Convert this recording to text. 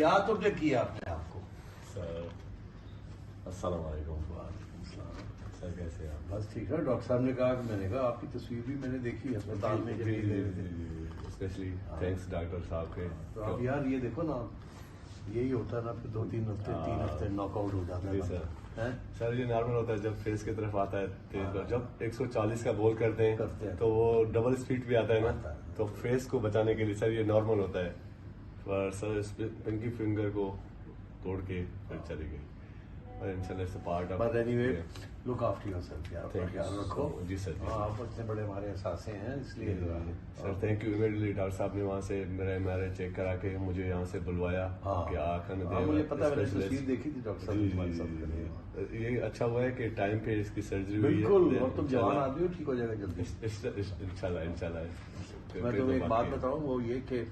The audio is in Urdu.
کیا تم نے کیا اپنے آپ کو؟ سر السلام علیکم. وعلیکم السلام. سر کیسے ہیں آپ؟ بس ٹھیک ہے. ڈاکٹر صاحب نے کہا کہ میں نے کہا آپ کی تصویر بھی میں نے دیکھی اسپتال میں اسپیشلی تھینکس ڈاکٹر صاحب کے. تو اب یار یہ دیکھو نا, یہی ہوتا ہے نا, پھر 2-3 ہفتے 3 ہفتے ناک آؤٹ ہو جاتا ہے. سر یہ نارمل ہوتا ہے جب فیس کی طرف آتا ہے تیز بال, جب 140 کا بول کرتے ہیں تو وہ ڈبل اسپیڈ بھی آتا ہے نا, تو فیس کو بچانے کے لیے سر یہ نارمل ہوتا ہے. پر سر اس پنکی فنگر کو توڑ کے پھر چلی گئی. But anyway, look after yourself. خیال رکھو. جی سر. آپ اتنے بڑے ہمارے احساسے ہیں, اس لیے sir thank you. Immediately doctor صاحب نے وہاں سے میرا چیک کرا کے مجھے یہاں سے بلوایا کہ مجھے پتا ہے, تصویر دیکھی تھی ڈاکٹر صاحب. یہ اچھا ہوا ہے کہ ٹائم پہ اس کی سرجری ہوئی ہے. بالکل, اور تم جوان آدمی ہو, ٹھیک ہو جائے گا جلدی انشاءاللہ. میں تمہیں ایک بات بتاؤں, وہ یہ کہ